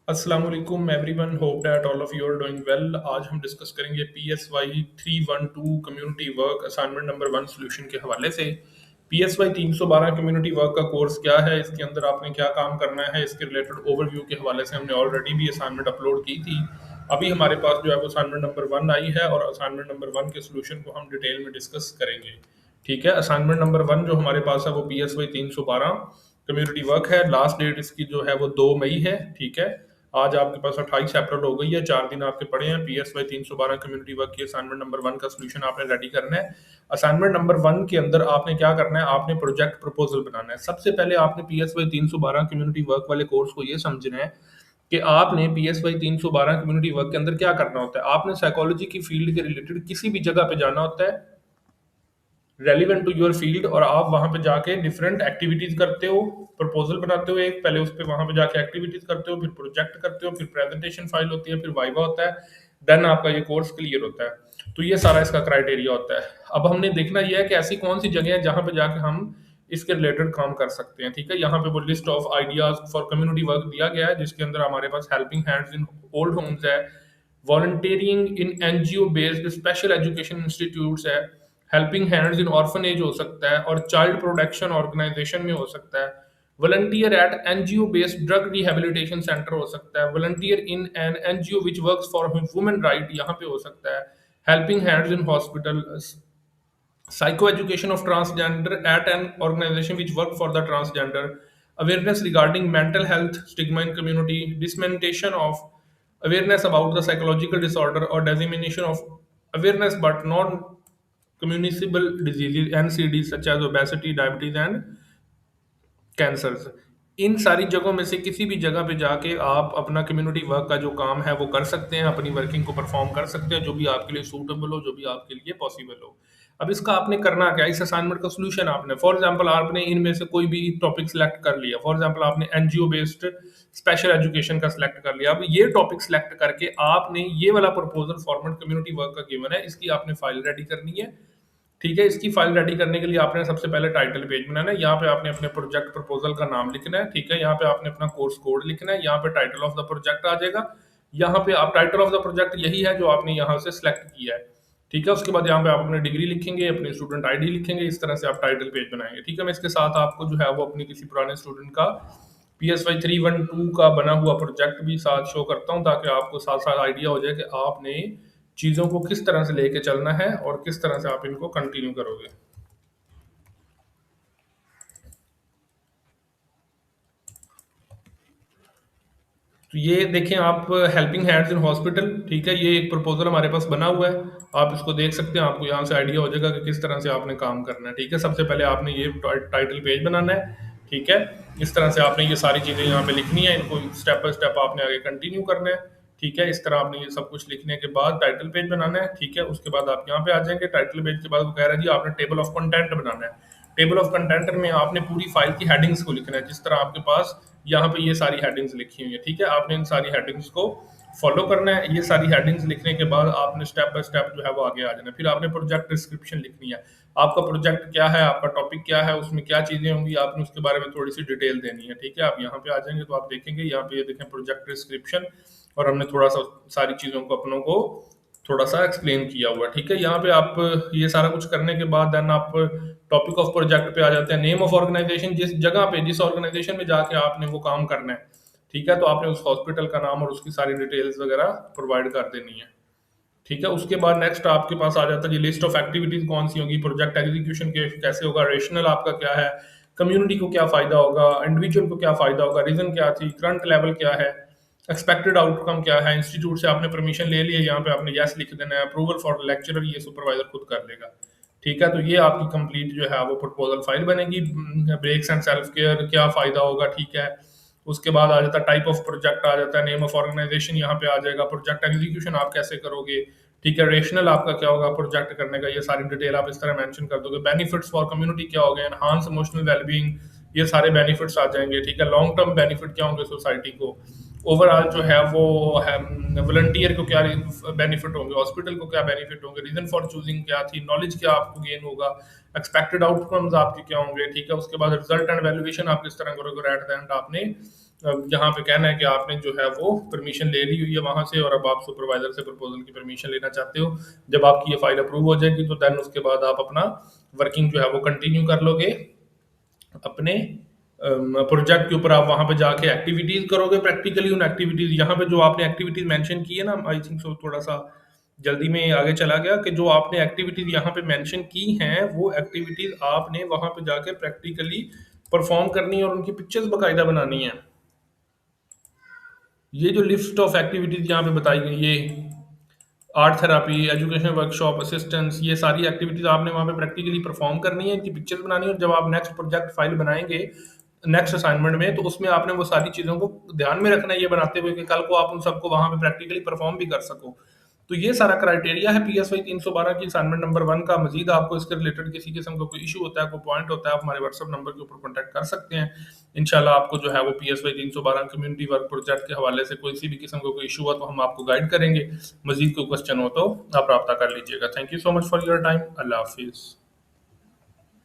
अस्सलाम वालेकुम everyone, hope that all of you are doing well. आज हम डिस्कस करेंगे PSY 312 community work assignment number 1 solution के हवाले से। PSY 312 कम्युनिटी वर्क का कोर्स क्या है, इसके अंदर आपने क्या काम करना है, इसके रिलेटेड ओवरव्यू के हवाले से हमने ऑलरेडी भी असाइनमेंट अपलोड की थी। अभी हमारे पास जो है वो असाइनमेंट नंबर 1 आई है और असाइनमेंट नंबर 1 के सोल्यूशन को हम डिटेल में डिस्कस करेंगे। ठीक है, असाइनमेंट नंबर 1 जो हमारे पास है वो PSY 312 कम्युनिटी वर्क है। लास्ट डेट इसकी जो है वो 2 मई है। ठीक है, आज आपके पास 28 अप्रैल हो गई है, 4 दिन आपके पड़े हैं। PSY 312 कम्युनिटी वर्क की असाइनमेंट नंबर 1 का सोल्यूशन आपने रेडी करना है। असाइनमेंट नंबर 1 के अंदर आपने क्या करना है, आपने प्रोजेक्ट प्रपोजल बनाना है। सबसे पहले आपने PSY 312 कम्युनिटी वर्क वाले कोर्स को ये समझना है कि आपने PSY 312 कम्युनिटी वर्क के अंदर क्या करना होता है। आपने साइकोलॉजी की फील्ड के रिलेटेड किसी भी जगह पे जाना होता है रेलिवेंट टू योर फील्ड, और आप वहां पे जाके डिफरेंट एक्टिविटीज करते हो, प्रपोजल बनाते हो एक, पहले उस पे वहां पे जाके एक्टिविटीज करते हो, फिर प्रोजेक्ट करते हो, फिर प्रेजेंटेशन फाइल होती है, फिर वाइवा होता है, देन आपका ये कोर्स क्लियर होता है। तो ये सारा इसका क्राइटेरिया होता है। अब हमने देखना यह है कि ऐसी कौन सी जगह है जहां पे जाके हम इसके रिलेटेड काम कर सकते हैं। ठीक है, यहाँ पे वो list of ideas for community work दिया गया है, जिसके अंदर हमारे पास helping hands in old homes है, volunteering in NGO based special education institutes है, हेल्पिंग हैंड्स इन ऑर्फनेज हो सकता है, और चाइल्ड प्रोटेक्शन ऑर्गेनाइजेशन में हो सकता है, volunteer at NGO based drug rehabilitation centre हो सकता है, volunteer in an NGO which works for women right यहाँ पे हो सकता है, helping hands in hospital, psycho education of transgender at an organization which work for the transgender, awareness regarding mental health stigma in community, dissemination of awareness about the psychological disorder or dissemination of awareness but non communicable diseases NCDs such as obesity, diabetes and cancers. इन सारी जगहों में से किसी भी जगह पे जाके आप अपना कम्युनिटी वर्क का जो काम है वो कर सकते हैं, अपनी वर्किंग को परफॉर्म कर सकते हैं, जो भी आपके लिए सूटेबल हो, जो भी आपके लिए पॉसिबल हो। अब इसका आपने करना क्या है, इस असाइनमेंट का सोल्यूशन आपने, फॉर एग्जांपल आपने इनमें से कोई भी टॉपिक सिलेक्ट कर लिया, फॉर एग्जांपल आपने एनजीओ बेस्ड स्पेशल एजुकेशन का सिलेक्ट कर लिया। अब ये टॉपिक सिलेक्ट करके आपने ये वाला प्रपोजल फॉर्मेट कम्युनिटी वर्क का गिवन है, इसकी आपने फाइल रेडी करनी है। ठीक है, इसकी फाइल रेडी करने के लिए आपने सबसे पहले टाइटल पेज बनाना है। यहाँ पे आपने अपने प्रोजेक्ट प्रपोजल का नाम लिखना है। ठीक है, यहाँ पे आपने अपना कोर्स कोड लिखना है, यहाँ पे टाइटल ऑफ द प्रोजेक्ट आ जाएगा। यहाँ पे आप टाइटल ऑफ द प्रोजेक्ट यही है जो आपने यहाँ से सिलेक्ट किया है। ठीक है, उसके बाद यहाँ पे आप अपनी डिग्री लिखेंगे, अपनी स्टूडेंट आईडी लिखेंगे, इस तरह से आप टाइटल पेज बनाएंगे। ठीक है, मैं इसके साथ आपको जो है वो अपनी किसी पुराने स्टूडेंट का PSY 312 का बना हुआ प्रोजेक्ट भी साथ शो करता हूँ, ताकि आपको साथ साथ आइडिया हो जाए कि आपने चीज़ों को किस तरह से लेके चलना है और किस तरह से आप इनको कंटिन्यू करोगे। तो ये देखें आप, हेल्पिंग हैंड्स इन हॉस्पिटल। ठीक है, ये एक प्रपोजल हमारे पास बना हुआ है, आप इसको देख सकते हैं, आपको यहाँ से आइडिया हो जाएगा कि किस तरह से आपने काम करना है। ठीक है, सबसे पहले आपने ये टाइटल पेज बनाना है। ठीक है, इस तरह से आपने ये सारी चीज़ें यहाँ पे लिखनी है, इनको स्टेप बाय स्टेप आपने आगे कंटिन्यू करना है। ठीक है, इस तरह आपने ये सब कुछ लिखने के बाद टाइटल पेज बनाना है। ठीक है, उसके बाद आप यहाँ पे आ जाएंगे। टाइटल पेज के बाद वो कह रहा है जी आपने टेबल ऑफ कंटेंट बनाना है। टेबल ऑफ कंटेंट में आपने पूरी फाइल की हेडिंग्स को लिखना है, जिस तरह आपके पास यहाँ पे ये सारी हेडिंग्स लिखी हुई है। ठीक है, आपने इन सारी हेडिंग्स को फॉलो करना है। ये सारी हेडिंग्स लिखने के बाद आपने स्टेप बाय स्टेप जो है वो आगे आ जाना है। फिर आपने प्रोजेक्ट डिस्क्रिप्शन लिखनी है, आपका प्रोजेक्ट क्या है, आपका टॉपिक क्या है, उसमें क्या चीजें होंगी, आपने उसके बारे में थोड़ी सी डिटेल देनी है। ठीक है, आप यहाँ पे आ जाएंगे तो आप देखेंगे यहाँ पे ये देखें प्रोजेक्ट डिस्क्रिप्शन, और हमने थोड़ा सा सारी चीजों को अपनों को थोड़ा सा एक्सप्लेन किया हुआ है। ठीक है, यहाँ पे आप ये सारा कुछ करने के बाद देन आप टॉपिक ऑफ प्रोजेक्ट पे आ जाते हैं। नेम ऑफ ऑर्गेनाइजेशन, जिस जगह पे जिस ऑर्गेनाइजेशन में जाके आपने वो काम करना है। ठीक है, तो आपने उस हॉस्पिटल का नाम और उसकी सारी डिटेल्स वगैरह प्रोवाइड कर देनी है। ठीक है, उसके बाद नेक्स्ट आपके पास आ जाता है ये लिस्ट ऑफ एक्टिविटीज कौन सी होगी, प्रोजेक्ट एग्जीक्यूशन के कैसे होगा, रेशनल आपका क्या है, कम्युनिटी को क्या फायदा होगा, इंडिविजुअल को क्या फायदा होगा, रीजन क्या थी, करंट लेवल क्या है, एक्सपेक्टेड आउटकम क्या है, इंस्टीट्यूट से आपने परमिशन ले लिया, यहाँ पे आपने यस लिख देना है, अप्रूवल फॉर लेक्चरर ये सुपरवाइजर खुद कर लेगा। ठीक है, तो ये आपकी कंप्लीट जो है वो प्रपोजल फाइल बनेगी। ब्रेक्स एंड सेल्फ केयर क्या फायदा होगा। ठीक है, उसके बाद आ जाता है टाइप ऑफ प्रोजेक्ट, आ जाता है नेम ऑफ ऑर्गेनाइजेशन, यहाँ पे आ जाएगा प्रोजेक्ट एग्जीक्यूशन आप कैसे करोगे। ठीक है, रेशनल आपका क्या होगा प्रोजेक्ट करने का, ये सारी डिटेल आप इस तरह मेंशन कर दोगे। बेनिफिट्स फॉर कम्युनिटी क्या हो गए, एनहांस इमोशनल वेलबींग, ये सारे बेनिफिट्स आ जाएंगे। ठीक है, लॉन्ग टर्म बेनिफिट क्या होंगे सोसाइटी को, ओवरऑल जो है वो है, वॉलंटियर को क्या बेनिफिट होंगे, हॉस्पिटल को क्या बेनिफिट होंगे, रीजन फॉर चूजिंग क्या थी, नॉलेज क्या आपको गेन होगा, एक्सपेक्टेड आउटकम्स आपके क्या होंगे। ठीक है, उसके बाद रिजल्ट एंड वैल्यूएशन आप किस तरह करोगे, एट द एंड आपने यहाँ पे कहना है कि आपने जो है वो परमिशन ले ली हुई है वहाँ से और अब आप सुपरवाइजर से प्रपोजल की परमिशन लेना चाहते हो। जब आपकी ये फाइल अप्रूव हो जाएगी तो देन उसके बाद आप अपना वर्किंग जो है वो कंटिन्यू कर लोगे अपने प्रोजेक्ट के ऊपर। आप वहाँ पे जाके एक्टिविटीज करोगे प्रैक्टिकली। उन एक्टिविटीज यहाँ पे जो आपने एक्टिविटीज मेंशन की है ना, आई थिंक सो थोड़ा सा जल्दी में आगे चला गया कि जो आपने एक्टिविटीज यहाँ पे मेंशन की हैं वो एक्टिविटीज आपने वहाँ पे जाके प्रैक्टिकली परफॉर्म करनी है और उनकी पिक्चर्स बाकायदा बनानी है। ये जो लिस्ट ऑफ एक्टिविटीज यहाँ पे बताई गई, ये art therapy, education workshop, assistance, ये सारी एक्टिविटीज आपने वहाँ पे प्रैक्टिकली परफॉर्म करनी है, इनकी पिक्चर्स बनानी है। और जब आप नेक्स्ट प्रोजेक्ट फाइल बनाएंगे नेक्स्ट असाइनमेंट में तो उसमें आपने वो सारी चीज़ों को ध्यान में रखना है, ये बनाते हुए कि कल को आप उन सबको वहाँ पे प्रैक्टिकली परफॉर्म भी कर सको। तो ये सारा क्राइटेरिया है PSY 312 की असाइनमेंट नंबर 1 का। मजीद आपको इसके रिलेटेड किसी किस्म का कोई इशू होता है, कोई पॉइंट होता है, आप हमारे व्हाट्सअप नंबर के ऊपर कॉन्टैक्ट कर सकते हैं। इंशाल्लाह आपको जो है वो PSY 312 कम्युनिटी वर्क प्रोजेक्ट के हवाले से कोई सी भी किस्म का कोई इशू हुआ तो हम आपको गाइड करेंगे। मजीद कोई क्वेश्चन हो तो आप रब्ता कर लीजिएगा। Thank you so much for your time. अल्लाह हाफिज़।